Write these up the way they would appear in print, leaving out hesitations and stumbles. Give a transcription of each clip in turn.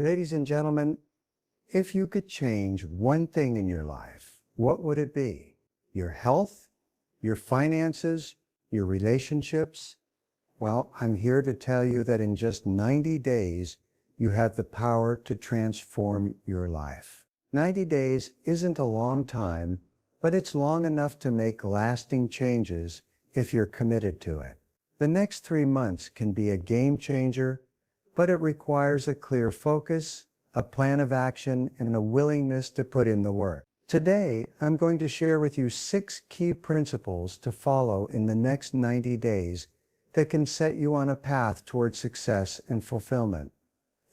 Ladies and gentlemen, if you could change one thing in your life, what would it be? Your health, your finances, your relationships? Well, I'm here to tell you that in just 90 days, you have the power to transform your life. 90 days isn't a long time, but it's long enough to make lasting changes if you're committed to it. The next 3 months can be a game changer, but it requires a clear focus, a plan of action, and a willingness to put in the work. Today, I'm going to share with you 6 key principles to follow in the next 90 days that can set you on a path toward success and fulfillment.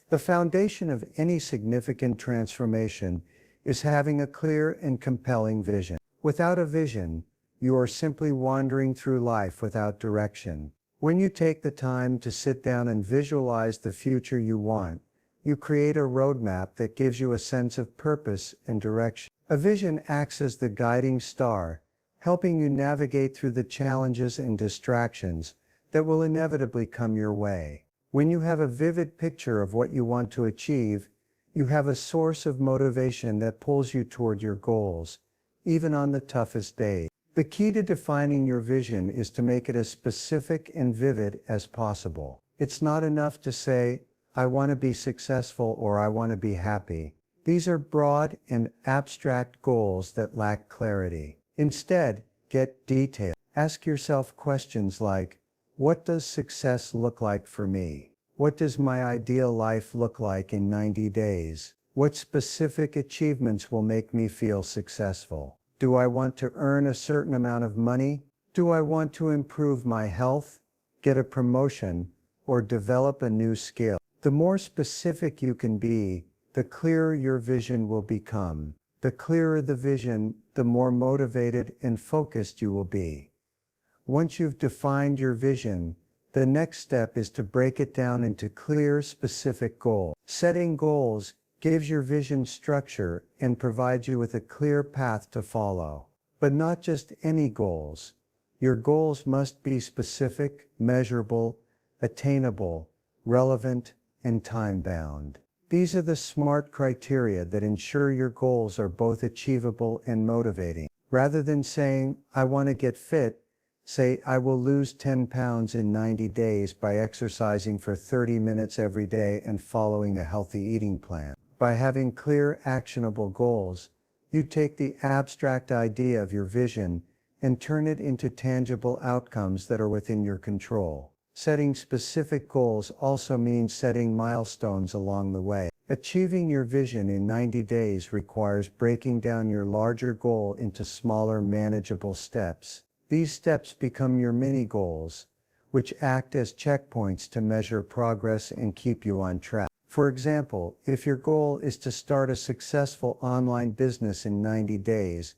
The foundation of any significant transformation is having a clear and compelling vision. Without a vision, you are simply wandering through life without direction. When you take the time to sit down and visualize the future you want, you create a roadmap that gives you a sense of purpose and direction. A vision acts as the guiding star, helping you navigate through the challenges and distractions that will inevitably come your way. When you have a vivid picture of what you want to achieve, you have a source of motivation that pulls you toward your goals, even on the toughest days. The key to defining your vision is to make it as specific and vivid as possible. It's not enough to say, I want to be successful or I want to be happy. These are broad and abstract goals that lack clarity. Instead, get detailed. Ask yourself questions like, what does success look like for me? What does my ideal life look like in 90 days? What specific achievements will make me feel successful? Do I want to earn a certain amount of money? Do I want to improve my health, get a promotion, or develop a new skill? The more specific you can be, the clearer your vision will become. The clearer the vision, the more motivated and focused you will be. Once you've defined your vision, the next step is to break it down into clear, specific goals. Setting goals gives your vision structure and provides you with a clear path to follow. But not just any goals. Your goals must be specific, measurable, attainable, relevant, and time-bound. These are the SMART criteria that ensure your goals are both achievable and motivating. Rather than saying, I want to get fit, say, I will lose 10 pounds in 90 days by exercising for 30 minutes every day and following a healthy eating plan. By having clear, actionable goals, you take the abstract idea of your vision and turn it into tangible outcomes that are within your control. Setting specific goals also means setting milestones along the way. Achieving your vision in 90 days requires breaking down your larger goal into smaller, manageable steps. These steps become your mini goals, which act as checkpoints to measure progress and keep you on track. For example, if your goal is to start a successful online business in 90 days,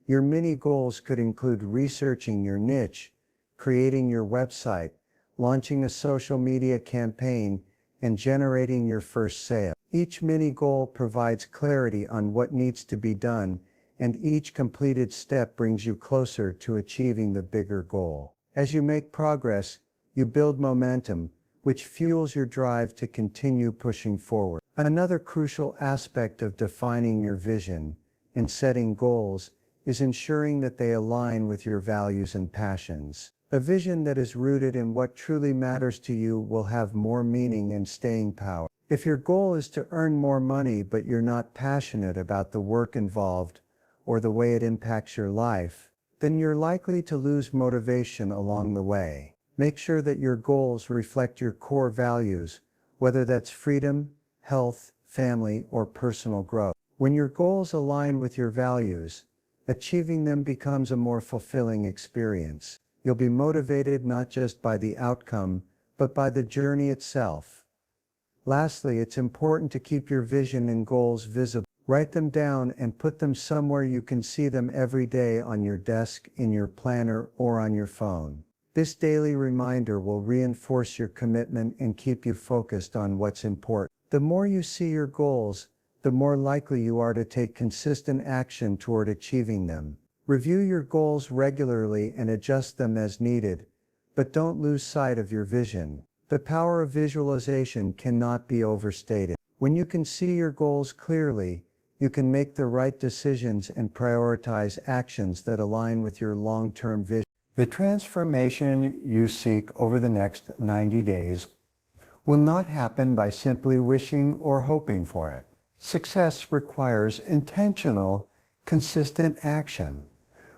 your mini goals could include researching your niche, creating your website, launching a social media campaign, and generating your first sale. Each mini goal provides clarity on what needs to be done, and each completed step brings you closer to achieving the bigger goal. As you make progress, you build momentum, which fuels your drive to continue pushing forward. Another crucial aspect of defining your vision and setting goals is ensuring that they align with your values and passions. A vision that is rooted in what truly matters to you will have more meaning and staying power. If your goal is to earn more money but you're not passionate about the work involved or the way it impacts your life, then you're likely to lose motivation along the way. Make sure that your goals reflect your core values, whether that's freedom, health, family, or personal growth. When your goals align with your values, achieving them becomes a more fulfilling experience. You'll be motivated not just by the outcome, but by the journey itself. Lastly, it's important to keep your vision and goals visible. Write them down and put them somewhere you can see them every day on your desk, in your planner, or on your phone. This daily reminder will reinforce your commitment and keep you focused on what's important. The more you see your goals, the more likely you are to take consistent action toward achieving them. Review your goals regularly and adjust them as needed, but don't lose sight of your vision. The power of visualization cannot be overstated. When you can see your goals clearly, you can make the right decisions and prioritize actions that align with your long-term vision. The transformation you seek over the next 90 days will not happen by simply wishing or hoping for it. Success requires intentional, consistent action,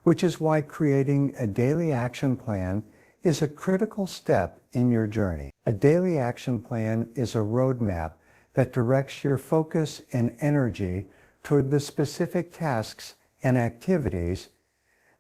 which is why creating a daily action plan is a critical step in your journey. A daily action plan is a roadmap that directs your focus and energy toward the specific tasks and activities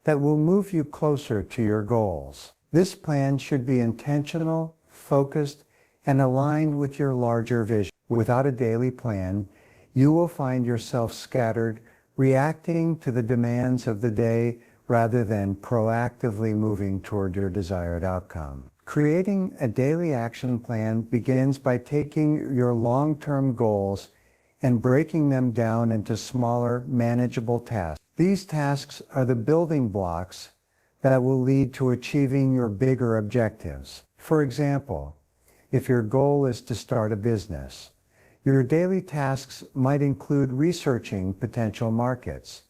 that will move you closer to your goals. This plan should be intentional, focused, and aligned with your larger vision. Without a daily plan, you will find yourself scattered, reacting to the demands of the day rather than proactively moving toward your desired outcome. Creating a daily action plan begins by taking your long-term goals and breaking them down into smaller, manageable tasks. These tasks are the building blocks that will lead to achieving your bigger objectives. For example, if your goal is to start a business, your daily tasks might include researching potential markets,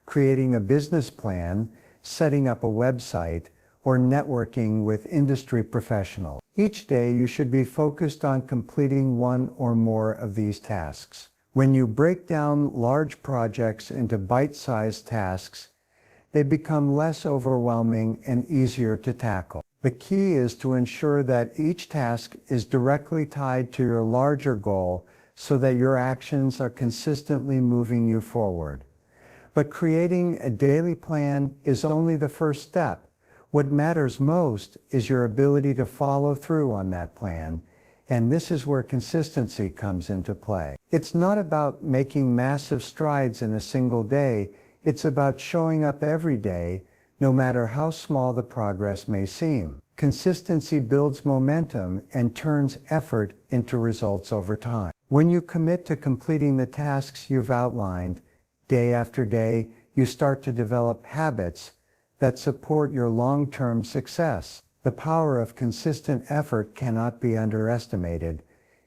creating a business plan, setting up a website, or networking with industry professionals. Each day you should be focused on completing one or more of these tasks. When you break down large projects into bite-sized tasks, they become less overwhelming and easier to tackle. The key is to ensure that each task is directly tied to your larger goal so that your actions are consistently moving you forward. But creating a daily plan is only the first step. What matters most is your ability to follow through on that plan, and this is where consistency comes into play. It's not about making massive strides in a single day, it's about showing up every day, no matter how small the progress may seem. Consistency builds momentum and turns effort into results over time. When you commit to completing the tasks you've outlined, day after day, you start to develop habits that support your long-term success. The power of consistent effort cannot be underestimated.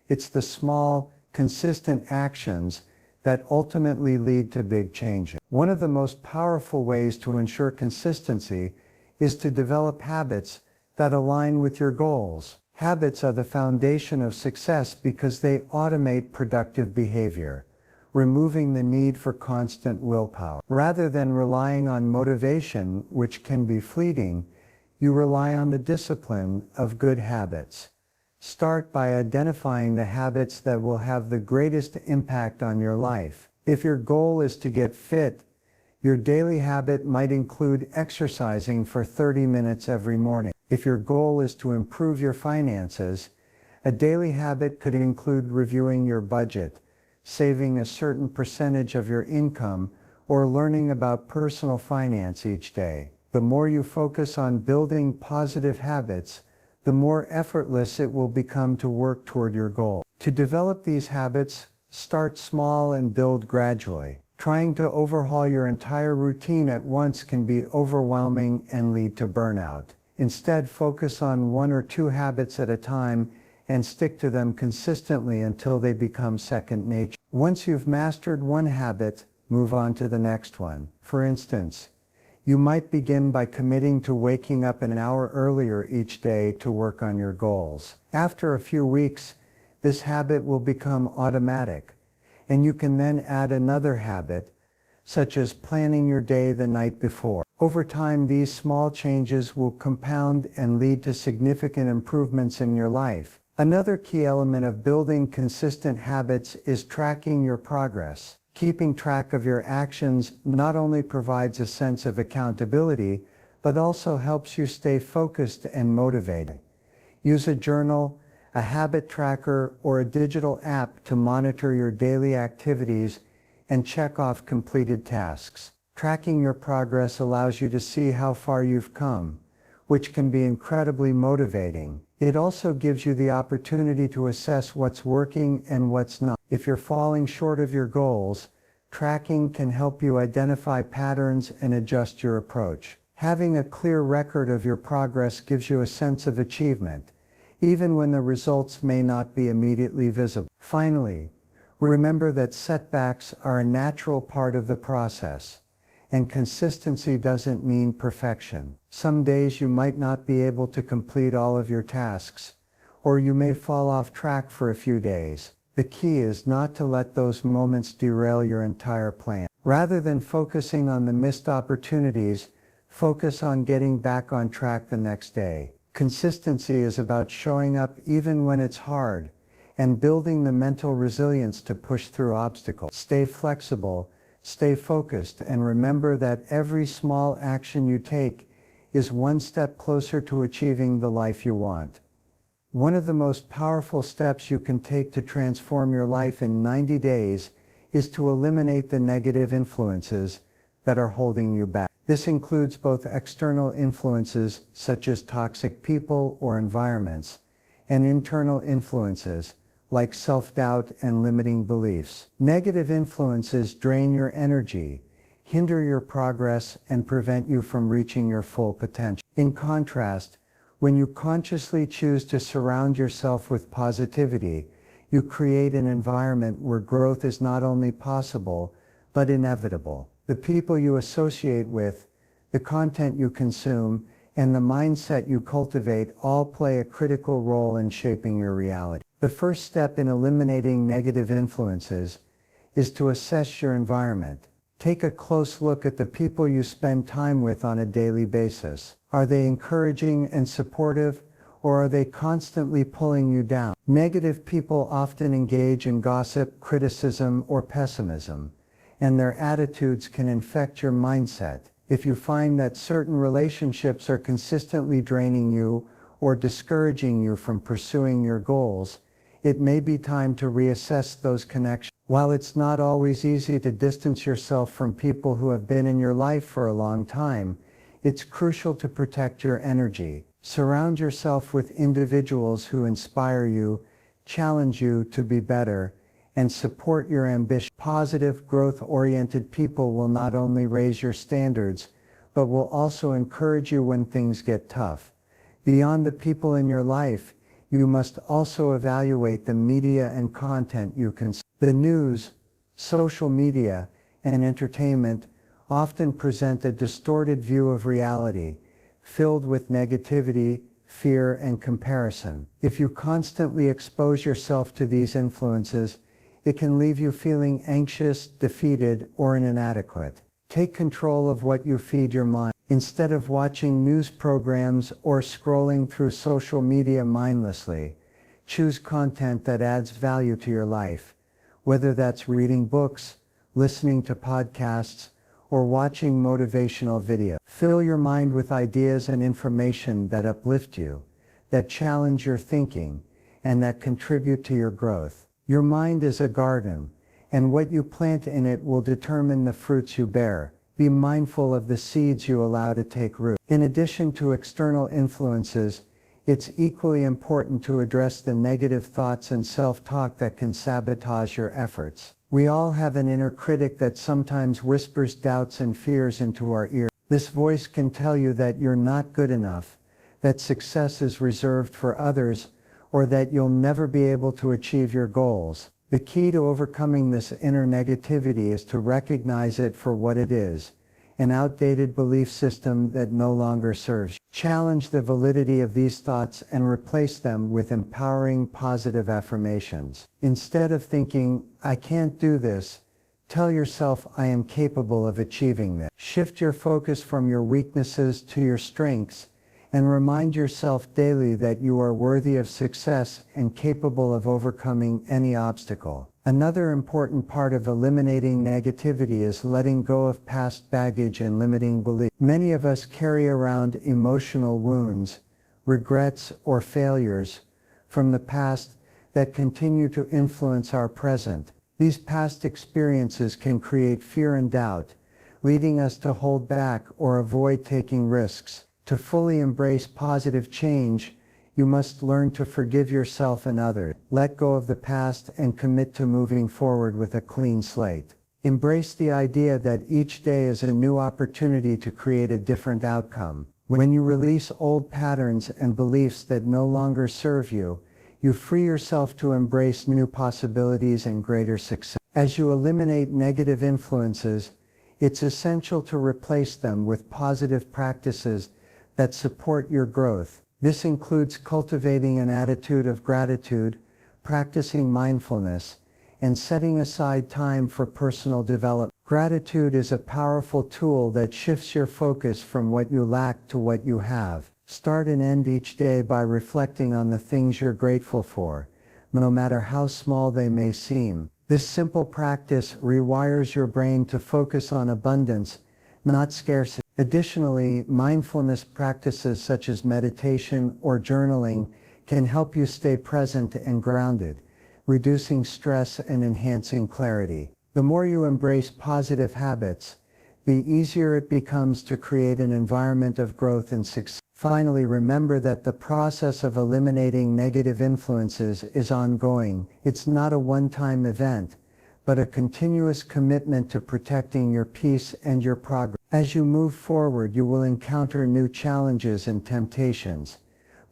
It's the small, consistent actions that ultimately lead to big changes. One of the most powerful ways to ensure consistency is to develop habits that align with your goals. Habits are the foundation of success because they automate productive behavior, removing the need for constant willpower. Rather than relying on motivation, which can be fleeting, you rely on the discipline of good habits. Start by identifying the habits that will have the greatest impact on your life. If your goal is to get fit, your daily habit might include exercising for 30 minutes every morning. If your goal is to improve your finances, a daily habit could include reviewing your budget, saving a certain percentage of your income, or learning about personal finance each day. The more you focus on building positive habits, the more effortless it will become to work toward your goal. To develop these habits, start small and build gradually. Trying to overhaul your entire routine at once can be overwhelming and lead to burnout. Instead, focus on one or two habits at a time and stick to them consistently until they become second nature. Once you've mastered one habit, move on to the next one. For instance, you might begin by committing to waking up an hour earlier each day to work on your goals. After a few weeks, this habit will become automatic, and you can then add another habit, such as planning your day the night before. Over time, these small changes will compound and lead to significant improvements in your life. Another key element of building consistent habits is tracking your progress. Keeping track of your actions not only provides a sense of accountability, but also helps you stay focused and motivated. Use a journal, a habit tracker, or a digital app to monitor your daily activities and check off completed tasks. Tracking your progress allows you to see how far you've come, which can be incredibly motivating. It also gives you the opportunity to assess what's working and what's not. If you're falling short of your goals, tracking can help you identify patterns and adjust your approach. Having a clear record of your progress gives you a sense of achievement, even when the results may not be immediately visible. Finally, Remember that setbacks are a natural part of the process, and consistency doesn't mean perfection. Some days you might not be able to complete all of your tasks, or you may fall off track for a few days. The key is not to let those moments derail your entire plan. Rather than focusing on the missed opportunities, focus on getting back on track the next day. Consistency is about showing up even when it's hard, and building the mental resilience to push through obstacles. Stay flexible, stay focused, and remember that every small action you take is one step closer to achieving the life you want. One of the most powerful steps you can take to transform your life in 90 days is to eliminate the negative influences that are holding you back. This includes both external influences such as toxic people or environments, and internal influences like self-doubt and limiting beliefs. Negative influences drain your energy, hinder your progress, and prevent you from reaching your full potential. In contrast, when you consciously choose to surround yourself with positivity, you create an environment where growth is not only possible, but inevitable. The people you associate with, the content you consume, and the mindset you cultivate all play a critical role in shaping your reality. The first step in eliminating negative influences is to assess your environment. Take a close look at the people you spend time with on a daily basis. Are they encouraging and supportive, or are they constantly pulling you down? Negative people often engage in gossip, criticism, or pessimism, and their attitudes can infect your mindset. If you find that certain relationships are consistently draining you or discouraging you from pursuing your goals, it may be time to reassess those connections. While it's not always easy to distance yourself from people who have been in your life for a long time, it's crucial to protect your energy. Surround yourself with individuals who inspire you, challenge you to be better, and support your ambition. Positive, growth-oriented people will not only raise your standards, but will also encourage you when things get tough. Beyond the people in your life, you must also evaluate the media and content you consume. The news, social media, and entertainment often present a distorted view of reality, filled with negativity, fear, and comparison. If you constantly expose yourself to these influences, it can leave you feeling anxious, defeated, or inadequate. Take control of what you feed your mind. Instead of watching news programs or scrolling through social media mindlessly, choose content that adds value to your life, whether that's reading books, listening to podcasts, or watching motivational videos. Fill your mind with ideas and information that uplift you, that challenge your thinking, and that contribute to your growth. Your mind is a garden, and what you plant in it will determine the fruits you bear. Be mindful of the seeds you allow to take root. In addition to external influences, it's equally important to address the negative thoughts and self-talk that can sabotage your efforts. We all have an inner critic that sometimes whispers doubts and fears into our ear. This voice can tell you that you're not good enough, that success is reserved for others, or that you'll never be able to achieve your goals. The key to overcoming this inner negativity is to recognize it for what it is, an outdated belief system that no longer serves you. Challenge the validity of these thoughts and replace them with empowering positive affirmations. Instead of thinking, "I can't do this," tell yourself, "I am capable of achieving this." Shift your focus from your weaknesses to your strengths, and remind yourself daily that you are worthy of success and capable of overcoming any obstacle. Another important part of eliminating negativity is letting go of past baggage and limiting beliefs. Many of us carry around emotional wounds, regrets, or failures from the past that continue to influence our present. These past experiences can create fear and doubt, leading us to hold back or avoid taking risks. To fully embrace positive change, you must learn to forgive yourself and others. Let go of the past and commit to moving forward with a clean slate. Embrace the idea that each day is a new opportunity to create a different outcome. When you release old patterns and beliefs that no longer serve you, You free yourself to embrace new possibilities and greater success. As you eliminate negative influences, it's essential to replace them with positive practices that support your growth. This includes cultivating an attitude of gratitude, practicing mindfulness, and setting aside time for personal development. Gratitude is a powerful tool that shifts your focus from what you lack to what you have. Start and end each day by reflecting on the things you're grateful for, no matter how small they may seem. This simple practice rewires your brain to focus on abundance, not scarcity. Additionally, mindfulness practices such as meditation or journaling can help you stay present and grounded, reducing stress and enhancing clarity. The more you embrace positive habits, the easier it becomes to create an environment of growth and success. Finally, remember that the process of eliminating negative influences is ongoing. It's not a one-time event, but a continuous commitment to protecting your peace and your progress. As you move forward, you will encounter new challenges and temptations,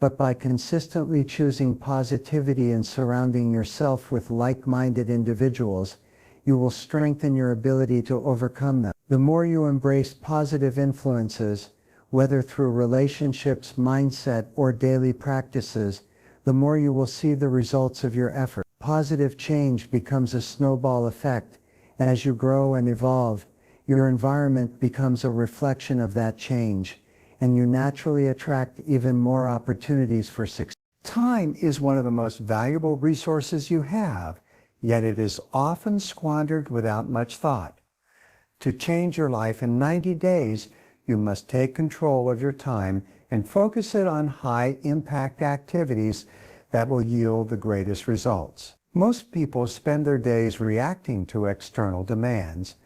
but by consistently choosing positivity and surrounding yourself with like-minded individuals, you will strengthen your ability to overcome them. The more you embrace positive influences, whether through relationships, mindset, or daily practices, the more you will see the results of your effort. Positive change becomes a snowball effect, and as you grow and evolve, your environment becomes a reflection of that change, and you naturally attract even more opportunities for success. Time is one of the most valuable resources you have, yet it is often squandered without much thought. To change your life in 90 days, you must take control of your time and focus it on high-impact activities that will yield the greatest results. Most people spend their days reacting to external demands,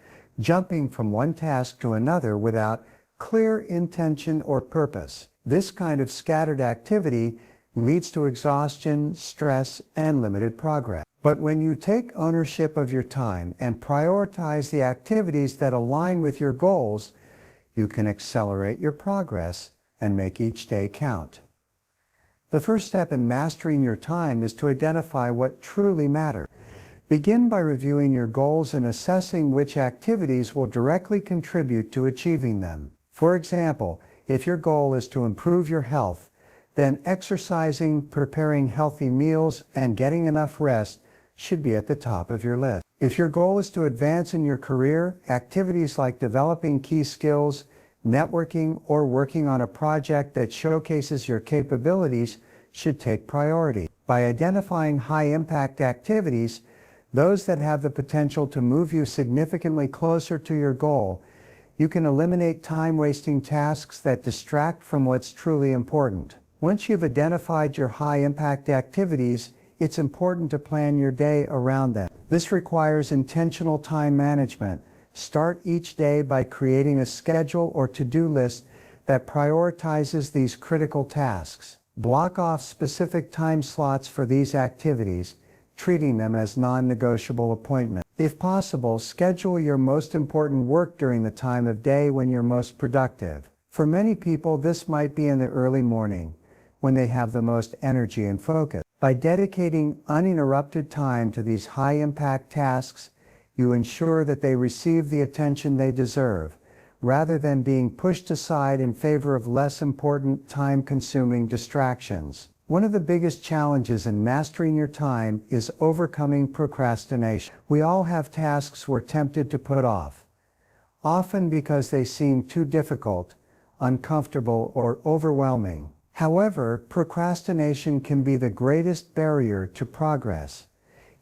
jumping from one task to another without clear intention or purpose. This kind of scattered activity leads to exhaustion, stress, and limited progress. But when you take ownership of your time and prioritize the activities that align with your goals, you can accelerate your progress and make each day count. The first step in mastering your time is to identify what truly matters. Begin by reviewing your goals and assessing which activities will directly contribute to achieving them. For example, if your goal is to improve your health, then exercising, preparing healthy meals, and getting enough rest should be at the top of your list. If your goal is to advance in your career, activities like developing key skills, networking, or working on a project that showcases your capabilities should take priority. By identifying high-impact activities, those that have the potential to move you significantly closer to your goal, you can eliminate time-wasting tasks that distract from what's truly important. Once you've identified your high-impact activities, it's important to plan your day around them. This requires intentional time management. Start each day by creating a schedule or to-do list that prioritizes these critical tasks. Block off specific time slots for these activities, treating them as non-negotiable appointments. If possible, schedule your most important work during the time of day when you're most productive. For many people, this might be in the early morning, when they have the most energy and focus. By dedicating uninterrupted time to these high-impact tasks, you ensure that they receive the attention they deserve, rather than being pushed aside in favor of less important, time-consuming distractions. One of the biggest challenges in mastering your time is overcoming procrastination. We all have tasks we're tempted to put off, often because they seem too difficult, uncomfortable, or overwhelming. However, procrastination can be the greatest barrier to progress,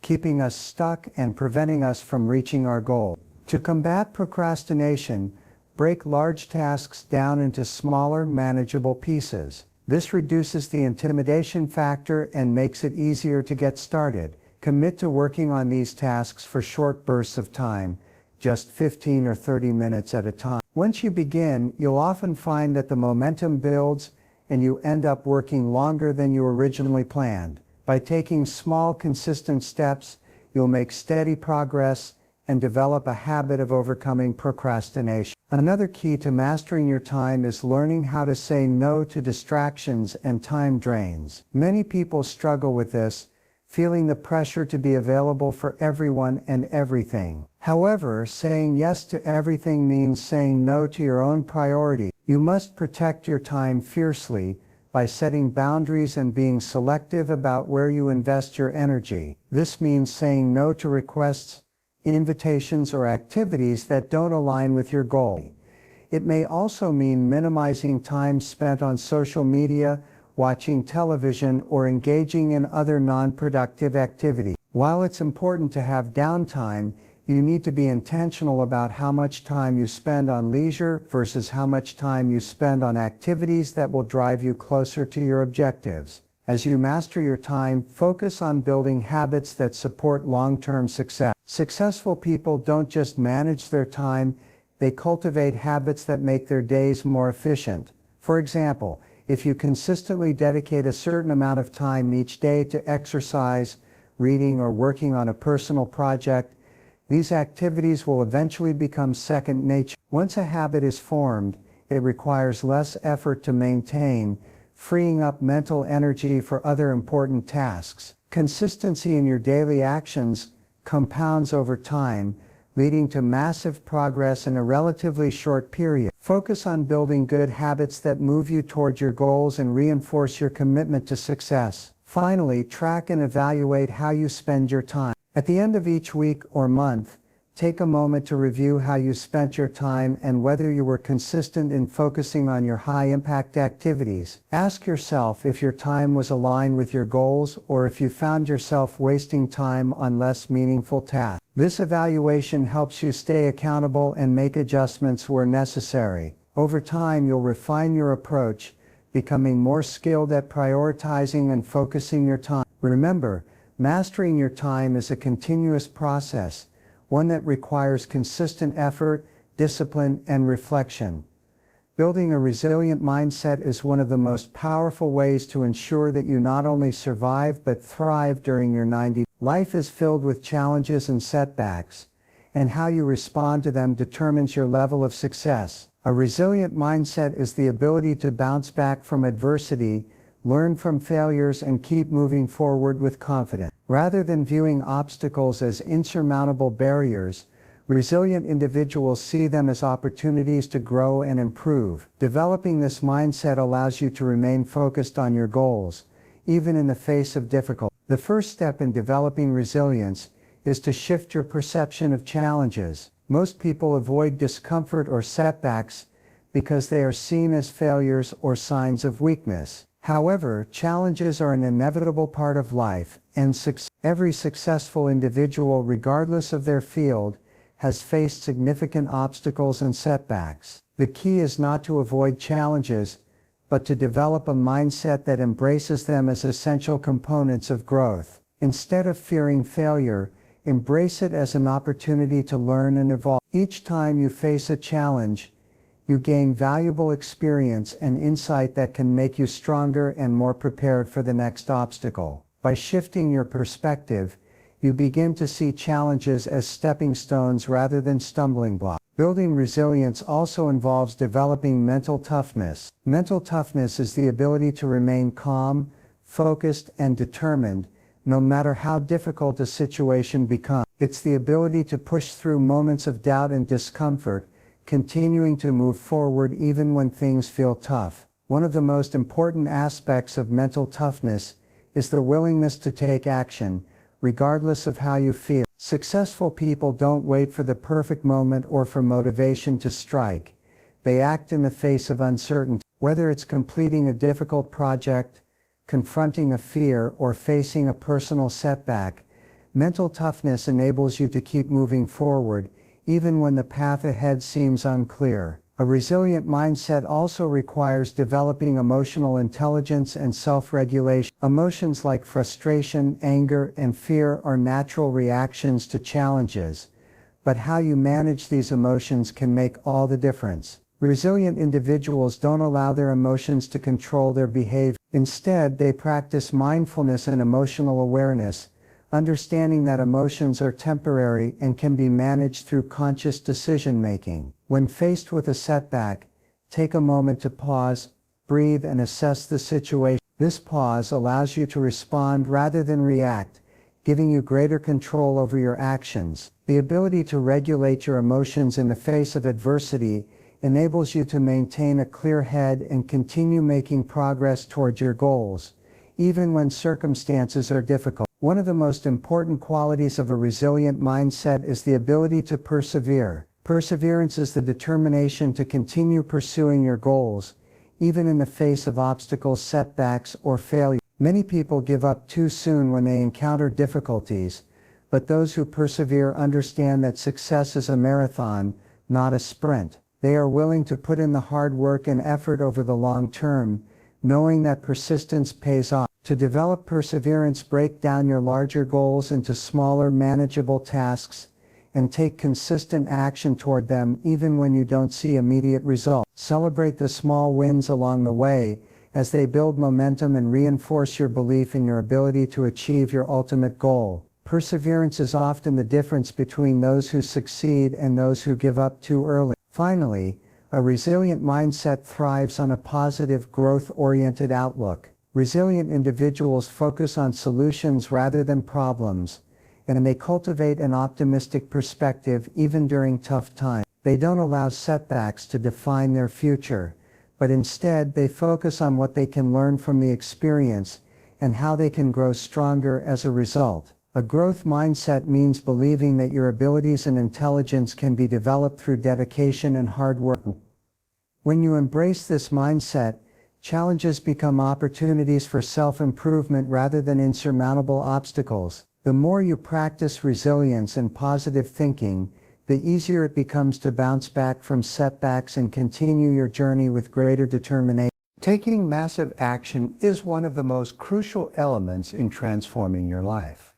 keeping us stuck and preventing us from reaching our goal. To combat procrastination, break large tasks down into smaller, manageable pieces. This reduces the intimidation factor and makes it easier to get started. Commit to working on these tasks for short bursts of time, just 15 or 30 minutes at a time. Once you begin, you'll often find that the momentum builds and you end up working longer than you originally planned. By taking small, consistent steps, you'll make steady progress and develop a habit of overcoming procrastination. Another key to mastering your time is learning how to say no to distractions and time drains. Many people struggle with this, feeling the pressure to be available for everyone and everything. However, saying yes to everything means saying no to your own priority. You must protect your time fiercely by setting boundaries and being selective about where you invest your energy. This means saying no to requests, invitations, or activities that don't align with your goal. It may also mean minimizing time spent on social media, watching television, or engaging in other non-productive activities. While it's important to have downtime, you need to be intentional about how much time you spend on leisure versus how much time you spend on activities that will drive you closer to your objectives. As you master your time, focus on building habits that support long-term success. Successful people don't just manage their time, they cultivate habits that make their days more efficient. For example, if you consistently dedicate a certain amount of time each day to exercise, reading, or working on a personal project, these activities will eventually become second nature. Once a habit is formed, it requires less effort to maintain, freeing up mental energy for other important tasks. Consistency in your daily actions compounds over time, leading to massive progress in a relatively short period. Focus on building good habits that move you toward your goals and reinforce your commitment to success. Finally, track and evaluate how you spend your time. At the end of each week or month, take a moment to review how you spent your time and whether you were consistent in focusing on your high-impact activities. Ask yourself if your time was aligned with your goals or if you found yourself wasting time on less meaningful tasks. This evaluation helps you stay accountable and make adjustments where necessary. Over time, you'll refine your approach, becoming more skilled at prioritizing and focusing your time. Remember, mastering your time is a continuous process, one that requires consistent effort, discipline, and reflection. Building a resilient mindset is one of the most powerful ways to ensure that you not only survive but thrive during your 90. Life is filled with challenges and setbacks, and how you respond to them determines your level of success. A resilient mindset is the ability to bounce back from adversity, learn from failures, and keep moving forward with confidence. Rather than viewing obstacles as insurmountable barriers, resilient individuals see them as opportunities to grow and improve. Developing this mindset allows you to remain focused on your goals, even in the face of difficulty. The first step in developing resilience is to shift your perception of challenges. Most people avoid discomfort or setbacks because they are seen as failures or signs of weakness. However, challenges are an inevitable part of life, and every successful individual, regardless of their field, has faced significant obstacles and setbacks. The key is not to avoid challenges, but to develop a mindset that embraces them as essential components of growth. Instead of fearing failure, embrace it as an opportunity to learn and evolve. Each time you face a challenge, you gain valuable experience and insight that can make you stronger and more prepared for the next obstacle. By shifting your perspective, you begin to see challenges as stepping stones rather than stumbling blocks. Building resilience also involves developing mental toughness. Mental toughness is the ability to remain calm, focused, and determined, no matter how difficult a situation becomes. It's the ability to push through moments of doubt and discomfort, continuing to move forward even when things feel tough. One of the most important aspects of mental toughness is the willingness to take action, regardless of how you feel. Successful people don't wait for the perfect moment or for motivation to strike. They act in the face of uncertainty. Whether it's completing a difficult project, confronting a fear, or facing a personal setback, mental toughness enables you to keep moving forward, even when the path ahead seems unclear. A resilient mindset also requires developing emotional intelligence and self-regulation. Emotions like frustration, anger, and fear are natural reactions to challenges, but how you manage these emotions can make all the difference. Resilient individuals don't allow their emotions to control their behavior. Instead, they practice mindfulness and emotional awareness, understanding that emotions are temporary and can be managed through conscious decision-making. When faced with a setback, take a moment to pause, breathe, and assess the situation. This pause allows you to respond rather than react, giving you greater control over your actions. The ability to regulate your emotions in the face of adversity enables you to maintain a clear head and continue making progress towards your goals, even when circumstances are difficult. One of the most important qualities of a resilient mindset is the ability to persevere. Perseverance is the determination to continue pursuing your goals, even in the face of obstacles, setbacks, or failure. Many people give up too soon when they encounter difficulties, but those who persevere understand that success is a marathon, not a sprint. They are willing to put in the hard work and effort over the long term, knowing that persistence pays off. To develop perseverance, break down your larger goals into smaller, manageable tasks, and take consistent action toward them even when you don't see immediate results. Celebrate the small wins along the way, as they build momentum and reinforce your belief in your ability to achieve your ultimate goal. Perseverance is often the difference between those who succeed and those who give up too early. Finally, a resilient mindset thrives on a positive, growth-oriented outlook. Resilient individuals focus on solutions rather than problems, and they cultivate an optimistic perspective even during tough times. They don't allow setbacks to define their future, but instead they focus on what they can learn from the experience and how they can grow stronger as a result. A growth mindset means believing that your abilities and intelligence can be developed through dedication and hard work. When you embrace this mindset, challenges become opportunities for self-improvement rather than insurmountable obstacles. The more you practice resilience and positive thinking, the easier it becomes to bounce back from setbacks and continue your journey with greater determination. Taking massive action is one of the most crucial elements in transforming your life.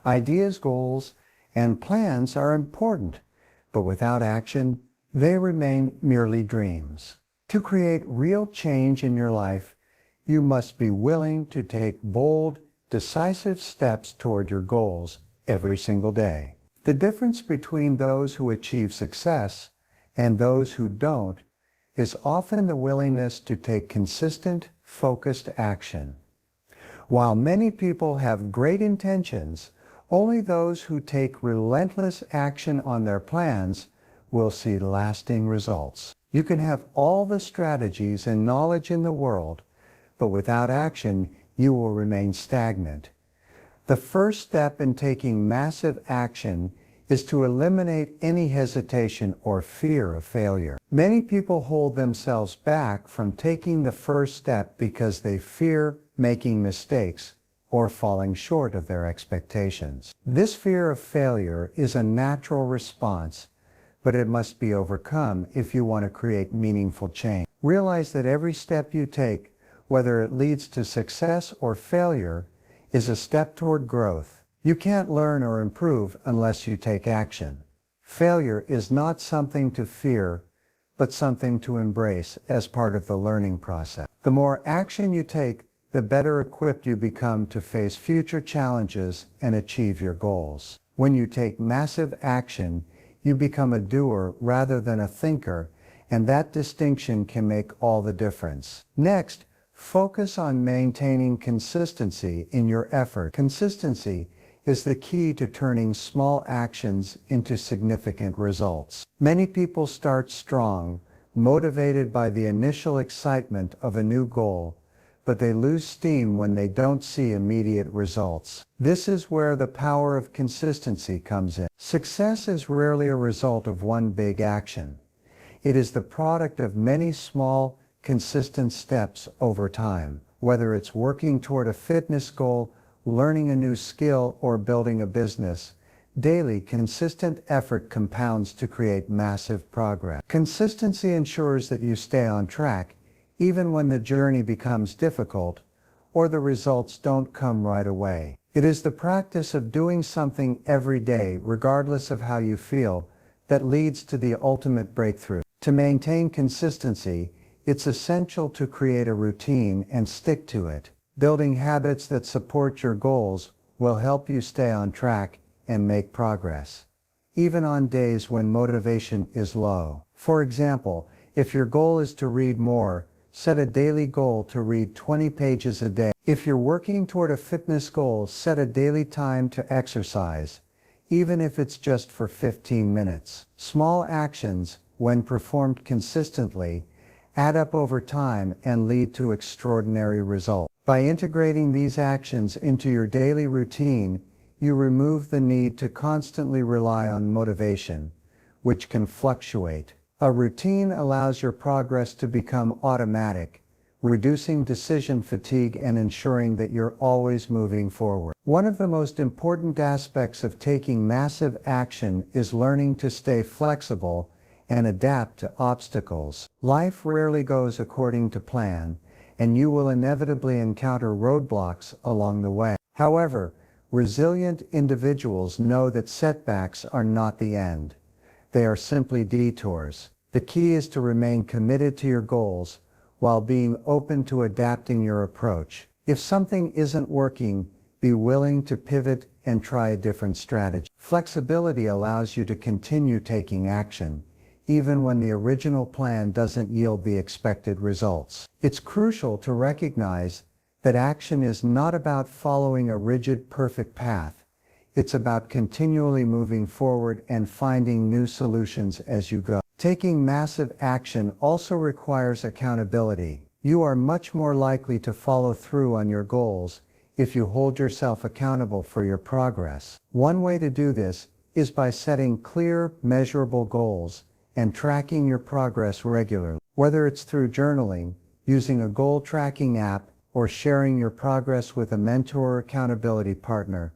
Ideas, goals, and plans are important, but without action, they remain merely dreams. To create real change in your life, you must be willing to take bold, decisive steps toward your goals every single day. The difference between those who achieve success and those who don't is often the willingness to take consistent, focused action. While many people have great intentions, only those who take relentless action on their plans will see lasting results. You can have all the strategies and knowledge in the world, but without action, you will remain stagnant. The first step in taking massive action is to eliminate any hesitation or fear of failure. Many people hold themselves back from taking the first step because they fear making mistakes or falling short of their expectations. This fear of failure is a natural response, but it must be overcome if you want to create meaningful change. Realize that every step you take, whether it leads to success or failure, is a step toward growth. You can't learn or improve unless you take action. Failure is not something to fear, but something to embrace as part of the learning process. The more action you take, the better equipped you become to face future challenges and achieve your goals. When you take massive action, you become a doer rather than a thinker, and that distinction can make all the difference. Next, focus on maintaining consistency in your effort. Consistency is the key to turning small actions into significant results. Many people start strong, motivated by the initial excitement of a new goal, but they lose steam when they don't see immediate results. This is where the power of consistency comes in. Success is rarely a result of one big action. It is the product of many small, consistent steps over time. Whether it's working toward a fitness goal, learning a new skill, or building a business, daily, consistent effort compounds to create massive progress. Consistency ensures that you stay on track, even when the journey becomes difficult or the results don't come right away. It is the practice of doing something every day, regardless of how you feel, that leads to the ultimate breakthrough. To maintain consistency, it's essential to create a routine and stick to it. Building habits that support your goals will help you stay on track and make progress, even on days when motivation is low. For example, if your goal is to read more, set a daily goal to read 20 pages a day. If you're working toward a fitness goal, set a daily time to exercise, even if it's just for 15 minutes. Small actions, when performed consistently, add up over time and lead to extraordinary results. By integrating these actions into your daily routine, you remove the need to constantly rely on motivation, which can fluctuate. A routine allows your progress to become automatic, reducing decision fatigue and ensuring that you're always moving forward. One of the most important aspects of taking massive action is learning to stay flexible and adapt to obstacles. Life rarely goes according to plan, and you will inevitably encounter roadblocks along the way. However, resilient individuals know that setbacks are not the end. They are simply detours. The key is to remain committed to your goals while being open to adapting your approach. If something isn't working, be willing to pivot and try a different strategy. Flexibility allows you to continue taking action, even when the original plan doesn't yield the expected results. It's crucial to recognize that action is not about following a rigid, perfect path. It's about continually moving forward and finding new solutions as you go. Taking massive action also requires accountability. You are much more likely to follow through on your goals if you hold yourself accountable for your progress. One way to do this is by setting clear, measurable goals and tracking your progress regularly. Whether it's through journaling, using a goal tracking app, or sharing your progress with a mentor or accountability partner,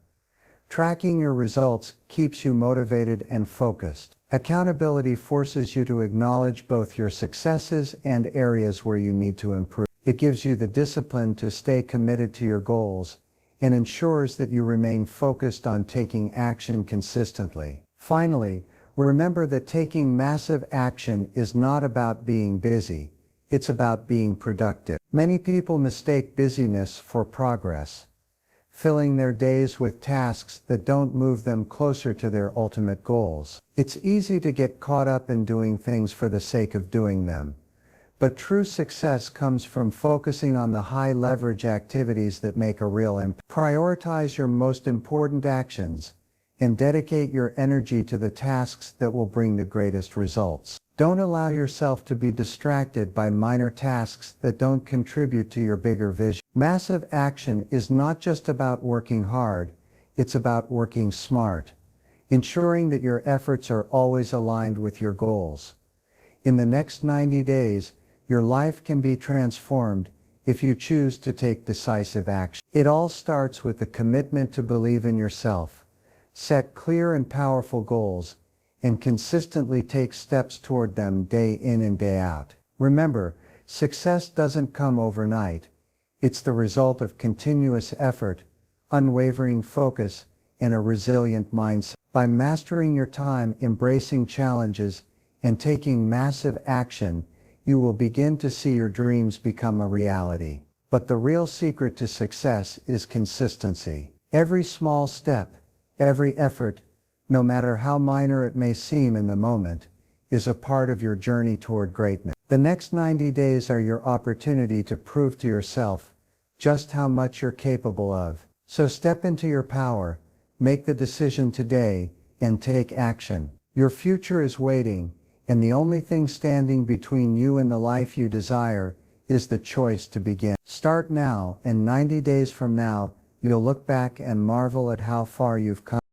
tracking your results keeps you motivated and focused. Accountability forces you to acknowledge both your successes and areas where you need to improve. It gives you the discipline to stay committed to your goals and ensures that you remain focused on taking action consistently. Finally, remember that taking massive action is not about being busy. It's about being productive. Many people mistake busyness for progress, filling their days with tasks that don't move them closer to their ultimate goals. It's easy to get caught up in doing things for the sake of doing them, but true success comes from focusing on the high-leverage activities that make a real impact. Prioritize your most important actions and dedicate your energy to the tasks that will bring the greatest results. Don't allow yourself to be distracted by minor tasks that don't contribute to your bigger vision. Massive action is not just about working hard, it's about working smart, ensuring that your efforts are always aligned with your goals. In the next 90 days, your life can be transformed if you choose to take decisive action. It all starts with the commitment to believe in yourself, set clear and powerful goals, and consistently take steps toward them day in and day out. Remember, success doesn't come overnight. It's the result of continuous effort, unwavering focus, and a resilient mindset. By mastering your time, embracing challenges, and taking massive action, you will begin to see your dreams become a reality. But the real secret to success is consistency. Every small step, every effort, no matter how minor it may seem in the moment, is a part of your journey toward greatness. The next 90 days are your opportunity to prove to yourself just how much you're capable of. So step into your power, make the decision today, and take action. Your future is waiting, and the only thing standing between you and the life you desire is the choice to begin. Start now, and 90 days from now, you'll look back and marvel at how far you've come.